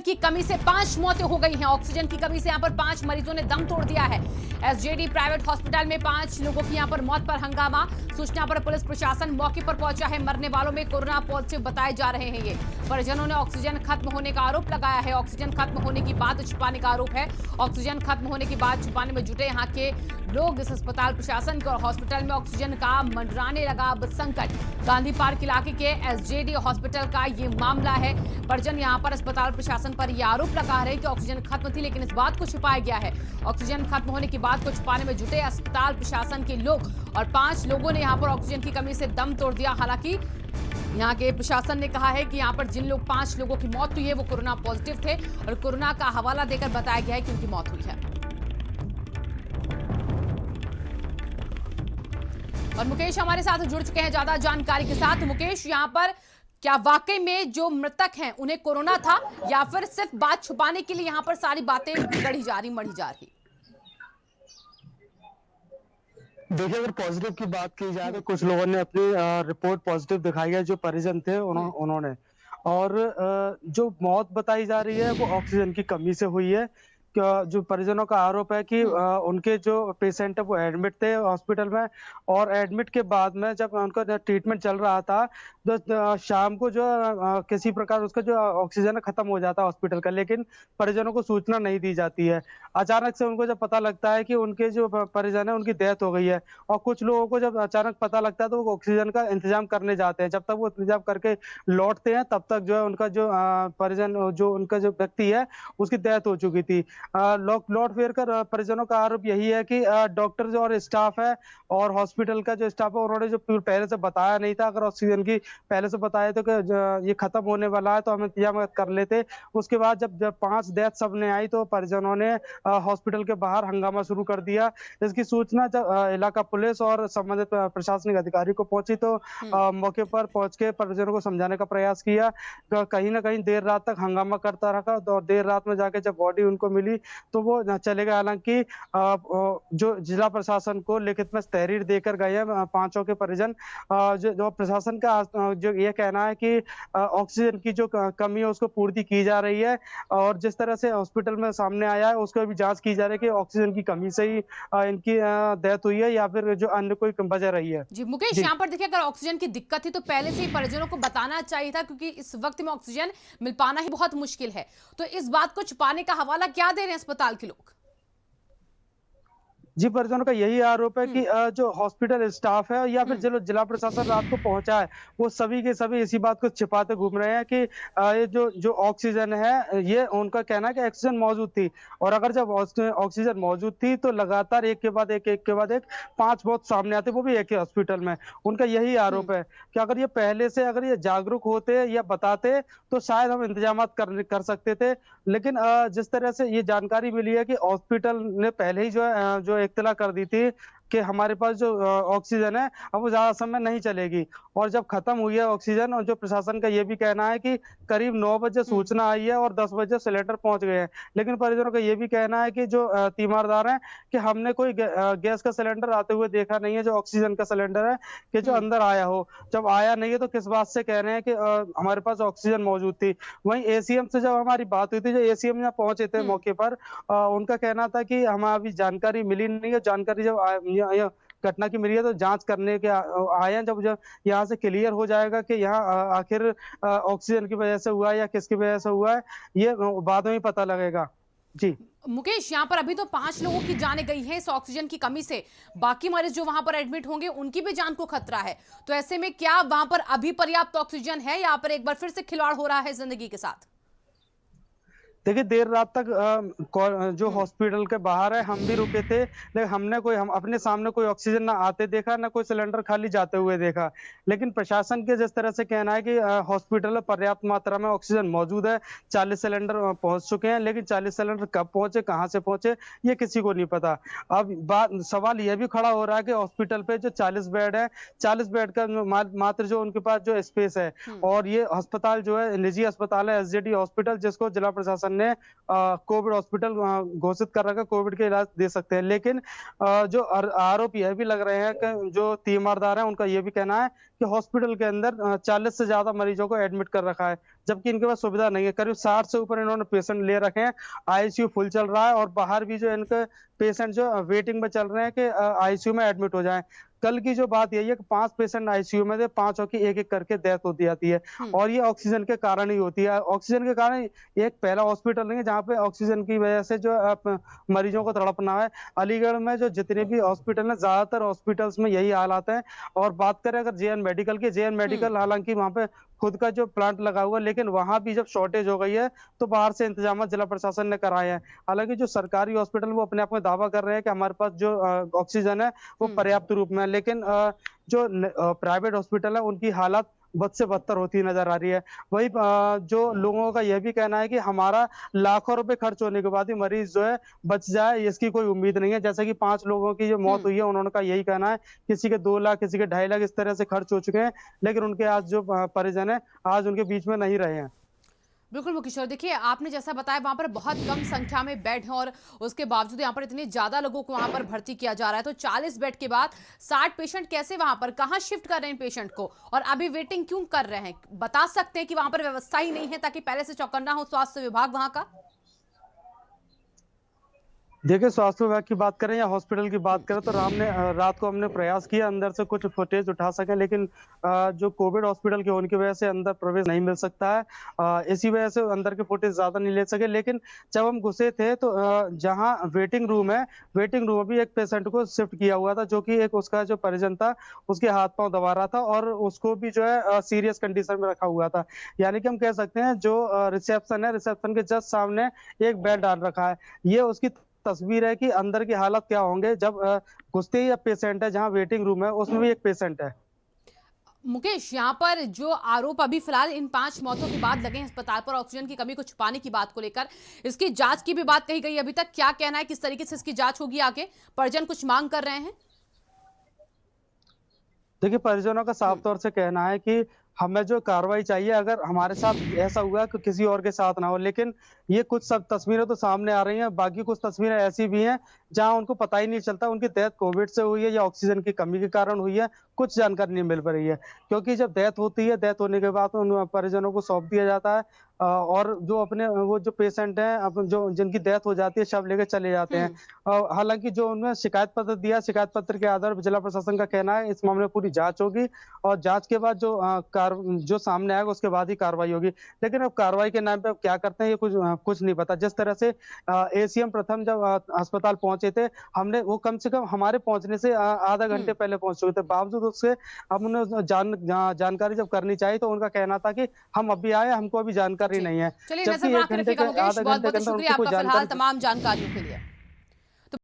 की कमी से 5 मौतें हो गई हैं। ऑक्सीजन की कमी से यहां पर 5 मरीजों ने दम तोड़ दिया है। एसजेडी प्राइवेट हॉस्पिटल में 5 लोगों की यहां पर मौत पर हंगामा। सूचना पर पुलिस प्रशासन मौके पर पहुंचा है। मरने वालों में कोरोना पॉजिटिव बताए जा रहे हैं। ये परिजनों ने ऑक्सीजन खत्म होने का आरोप लगाया है। ऑक्सीजन खत्म होने की बात छुपाने का आरोप है। ऑक्सीजन खत्म होने की बात छुपाने में जुटे यहाँ के लोग। इस अस्पताल प्रशासन के और हॉस्पिटल में ऑक्सीजन का मंडराने लगा अब संकट। गांधी पार्क इलाके के एसजेडी हॉस्पिटल का ये मामला है। परिजन यहां पर अस्पताल प्रशासन पर यह आरोप लगा रहे हैं कि ऑक्सीजन खत्म थी, लेकिन इस बात को छिपाया गया है। ऑक्सीजन खत्म होने की बात को छुपाने में जुटे अस्पताल प्रशासन के लोग और 5 लोगों ने यहां पर ऑक्सीजन की कमी से दम तोड़ दिया। हालांकि यहाँ के प्रशासन ने कहा है कि यहाँ पर जिन लोग 5 लोगों की मौत हुई है वो कोरोना पॉजिटिव थे और कोरोना का हवाला देकर बताया गया है कि उनकी मौत हुई है। और मुकेश हमारे साथ जुड़ चुके हैं ज्यादा जानकारी के साथ। मुकेश, यहाँ पर क्या वाकई में जो मृतक हैं उन्हें कोरोना था या फिर सिर्फ बात छुपाने के लिए यहाँ पर सारी बातें गढ़ी जा रही मढ़ी जा रही? देखिए, अगर पॉजिटिव की बात की जाए तो कुछ लोगों ने अपनी रिपोर्ट पॉजिटिव दिखाई है, जो परिजन थे उन्होंने। और जो मौत बताई जा रही है वो ऑक्सीजन की कमी से हुई है। जो परिजनों का आरोप है कि उनके जो पेशेंट है वो एडमिट थे हॉस्पिटल में, और एडमिट के बाद में जब उनका ट्रीटमेंट चल रहा था तो शाम को जो किसी प्रकार उसका जो ऑक्सीजन खत्म हो जाता है हॉस्पिटल का, लेकिन परिजनों को सूचना नहीं दी जाती है। अचानक से उनको जब पता लगता है कि उनके जो परिजन है उनकी डेथ हो गई है, और कुछ लोगों को जब अचानक पता लगता है तो वो ऑक्सीजन का इंतजाम करने जाते हैं। जब तक वो इंतजाम करके लौटते हैं तब तक जो है उनका जो परिजन जो उनका जो व्यक्ति है उसकी डेथ हो चुकी थी। लौट फिर कर परिजनों का आरोप यही है कि डॉक्टर जो और स्टाफ है और हॉस्पिटल का जो स्टाफ है उन्होंने जो पहले से बताया नहीं था। अगर ऑक्सीजन की पहले से बताया तो कि ये खत्म होने वाला है तो हम इंतजाम कर लेते। उसके बाद जब 5 डेथ सबने आई तो परिजनों ने हॉस्पिटल के बाहर हंगामा शुरू कर दिया। इसकी सूचना जब इलाका पुलिस और संबंधित प्रशासनिक अधिकारी को पहुंची तो मौके पर पहुंच के परिजनों को समझाने का प्रयास किया। कहीं ना कहीं देर रात तक हंगामा करता रहा और देर रात में जाके जब बॉडी उनको मिली तो वो चले गए। हालांकि जो जिला प्रशासन को लिखित में तहरीर देकर गए हैं 5 के परिजन। जो प्रशासन का जो ये कहना है कि ऑक्सीजन की जो कमी है उसको पूर्ति की जा रही है, और जिस तरह से हॉस्पिटल में सामने आया है उसको भी जांच की जा रही है कि ऑक्सीजन की कमी से ही इनकी डेथ हुई है या फिर जो अन्य कोई वजह रही है। जी मुकेश, यहाँ पर देखिए, अगर ऑक्सीजन की दिक्कत थी तो पहले से ही परिजनों को बताना चाहिए था, क्योंकि इस वक्त में ऑक्सीजन मिल पाना ही बहुत मुश्किल है। तो इस बात को छुपाने का हवाला क्या दे रहे हैं अस्पताल के लोग? जी, परिजनों का यही आरोप है कि जो हॉस्पिटल स्टाफ है या फिर जो जिला प्रशासन रात को पहुंचा है वो सभी के सभी इसी बात को छिपाते घूम रहे हैं कि ये जो ऑक्सीजन है ये उनका कहना है कि ऑक्सीजन मौजूद थी, और अगर जब ऑक्सीजन मौजूद थी तो लगातार एक के बाद एक 5 मौत सामने आते, वो भी एक ही हॉस्पिटल में। उनका यही आरोप है कि अगर ये पहले से अगर ये जागरूक होते या बताते तो शायद हम इंतजाम कर सकते थे। लेकिन जिस तरह से ये जानकारी मिली है कि हॉस्पिटल ने पहले ही जो इत्तला कर दी थी कि हमारे पास जो ऑक्सीजन है अब वो ज्यादा समय नहीं चलेगी, और जब खत्म हुई है ऑक्सीजन, और जो प्रशासन का ये भी कहना है कि करीब 9 बजे सूचना आई है और 10 बजे सिलेंडर पहुंच गए हैं। लेकिन परिजनों का ये भी कहना है कि जो तीमारदार हैं कि हमने कोई गैस का सिलेंडर आते हुए देखा नहीं है, जो ऑक्सीजन का सिलेंडर है कि जो अंदर आया हो। जब आया नहीं है तो किस बात से कह रहे हैं कि हमारे पास ऑक्सीजन मौजूद थी। वहीं एसीएम से जब हमारी बात हुई थी, जो एसीएम यहाँ पहुंचे थे मौके पर, उनका कहना था कि हमें अभी जानकारी मिली नहीं है। जानकारी जब घटना की मिली है तो जांच करने के आए हैं। जब यहाँ से क्लियर हो जाएगा कि यहाँ आखिर ऑक्सीजन की वजह से हुआ है या किसकी वजह से हुआ है, ये बाद में ही पता लगेगा। जी मुकेश, यहाँ पर अभी तो 5 लोगों की जानें गई हैं इस ऑक्सीजन की कमी से। बाकी मरीज जो वहां पर एडमिट होंगे उनकी भी जान को खतरा है। तो ऐसे में क्या वहां पर अभी पर्याप्त ऑक्सीजन है या पर एक बार फिर से खिलवाड़ हो रहा है जिंदगी के साथ? देखिए, देर रात तक जो हॉस्पिटल के बाहर है हम भी रुके थे, लेकिन हम अपने सामने कोई ऑक्सीजन ना आते देखा, ना कोई सिलेंडर खाली जाते हुए देखा। लेकिन प्रशासन के जिस तरह से कहना है कि हॉस्पिटल में पर्याप्त मात्रा में ऑक्सीजन मौजूद है, 40 सिलेंडर पहुंच चुके हैं, लेकिन 40 सिलेंडर कब पहुंचे, कहाँ से पहुंचे, ये किसी को नहीं पता। अब सवाल यह भी खड़ा हो रहा है कि हॉस्पिटल पे जो 40 बेड है, 40 बेड का मात्र जो उनके पास जो स्पेस है, और ये अस्पताल जो है निजी अस्पताल है एसजेडी हॉस्पिटल, जिसको जिला प्रशासन ने कोविड हॉस्पिटल घोषित कर रखा है, कोविड के इलाज दे सकते हैं। लेकिन जो आरोप यह भी लग रहे हैं कि जो तीमारदार हैं उनका ये भी कहना है कि हॉस्पिटल के अंदर 40 से ज्यादा मरीजों को एडमिट कर रखा है, जबकि इनके पास सुविधा नहीं है। करीब 60 से ऊपर इन्होंने पेशेंट ले रखे हैं, आईसीयू फुल चल रहा है और बाहर भी जो इनके पेशेंट जो वेटिंग में चल रहे हैं कि आईसीयू में एडमिट हो जाएं। कल की जो बात यही है कि 5 पेशेंट आईसीयू में थे, 5 की एक-एक करके डेथ होती जाती है और ये ऑक्सीजन के कारण ही होती है। ऑक्सीजन के कारण एक पहला हॉस्पिटल नहीं है जहाँ पे ऑक्सीजन की वजह से जो मरीजों को तड़पना है। अलीगढ़ में जो जितने भी हॉस्पिटल हैं, ज्यादातर हॉस्पिटल्स में यही हालात हैं। और बात करें अगर जेएन मेडिकल की, जेएन मेडिकल हालांकि वहाँ पे खुद का जो प्लांट लगा हुआ है, लेकिन वहां भी जब शॉर्टेज हो गई है तो बाहर से इंतजाम जिला प्रशासन ने कराए हैं। हालांकि जो सरकारी हॉस्पिटल वो अपने आप में दावा कर रहे हैं कि हमारे पास जो ऑक्सीजन है वो पर्याप्त रूप में है, लेकिन जो प्राइवेट हॉस्पिटल है उनकी हालत बद से बदतर होती नजर आ रही है। वही जो लोगों का यह भी कहना है कि हमारा लाखों रुपए खर्च होने के बाद भी मरीज जो है बच जाए, इसकी कोई उम्मीद नहीं है। जैसे कि 5 लोगों की जो मौत हुई है, उन्होंने का यही कहना है, किसी के 2 लाख, किसी के 2.5 लाख इस तरह से खर्च हो चुके हैं, लेकिन उनके आज जो परिजन है आज उनके बीच में नहीं रहे हैं। बिल्कुल मुकेश, देखिए आपने जैसा बताया वहां पर बहुत कम संख्या में बेड हैं और उसके बावजूद यहाँ पर इतने ज्यादा लोगों को वहां पर भर्ती किया जा रहा है। तो 40 बेड के बाद 60 पेशेंट कैसे वहां पर कहां शिफ्ट कर रहे हैं पेशेंट को, और अभी वेटिंग क्यों कर रहे हैं? बता सकते हैं कि वहां पर व्यवस्था ही नहीं है ताकि पहले से चौकन्ना हो स्वास्थ्य विभाग वहां का? देखिए, स्वास्थ्य विभाग की बात करें या हॉस्पिटल की बात करें तो रात को हमने प्रयास किया अंदर से कुछ फुटेज उठा सके, लेकिन जो कोविड हॉस्पिटल के होने की वजह से अंदर प्रवेश नहीं मिल सकता है। इसी वजह से अंदर के फुटेज ज्यादा नहीं ले सके। लेकिन जब हम घुसे थे तो जहां वेटिंग रूम है, वेटिंग रूम में भी एक पेशेंट को शिफ्ट किया हुआ था, जो कि एक उसका जो परिजन था उसके हाथ पांव दबा रहा था और उसको भी जो है सीरियस कंडीशन में रखा हुआ था। यानी कि हम कह सकते हैं जो रिसेप्शन है, रिसेप्शन के जस्ट सामने एक बेड डाल रखा है। ये उसकी तस्वीर है कि अंदर की हालत क्या होंगे जब घुसते ही पेशेंट है, जहां वेटिंग रूम है उसमें भी एक पेशेंट है। मुकेश, यहाँ पर जो आरोप अभी फिलहाल इन 5 मौतों के बाद लगे हैं अस्पताल पर ऑक्सीजन की कमी को छुपाने की बात को लेकर, इसकी जांच की भी बात कही गई अभी तक, क्या कहना है, किस तरीके से इसकी जांच होगी आगे? परिजन कुछ मांग कर रहे हैं? देखिए, परिजनों का साफ तौर से कहना है कि हमें जो कार्रवाई चाहिए, अगर हमारे साथ ऐसा हुआ कि किसी और के साथ ना हो। लेकिन ये कुछ सब तस्वीरें तो सामने आ रही हैं, बाकी कुछ तस्वीरें ऐसी भी हैं जहां उनको पता ही नहीं चलता उनकी डेथ कोविड से हुई है या ऑक्सीजन की कमी के कारण हुई है, कुछ जानकारी नहीं मिल पा रही है। क्योंकि जब डेथ होती है, डेथ होने के बाद उन परिजनों को सौंप दिया जाता है और जो अपने वो जो पेशेंट हैं अपन जो जिनकी डेथ हो जाती है शव लेकर चले जाते हैं। हालांकि जो उन्होंने शिकायत पत्र दिया, शिकायत पत्र के आधार पर जिला प्रशासन का कहना है इस मामले में पूरी जांच होगी और जांच के बाद जो सामने आएगा उसके बाद ही कार्रवाई होगी। लेकिन अब कार्रवाई के नाम पे अब क्या करते हैं ये कुछ नहीं पता। जिस तरह से एसीएम प्रथम जब अस्पताल पहुंचे थे, हमने वो कम से कम हमारे पहुंचने से आधा घंटे पहले पहुंच चुके थे, बावजूद उससे हमने जानकारी जब करनी चाहिए तो उनका कहना था कि हम अभी आए, हमको अभी जानकारी नहीं है। चलिए, नजर बना के रखिएगा मुकेश, बहुत बहुत शुक्रिया आपका फिलहाल तमाम जानकारियों के लिए।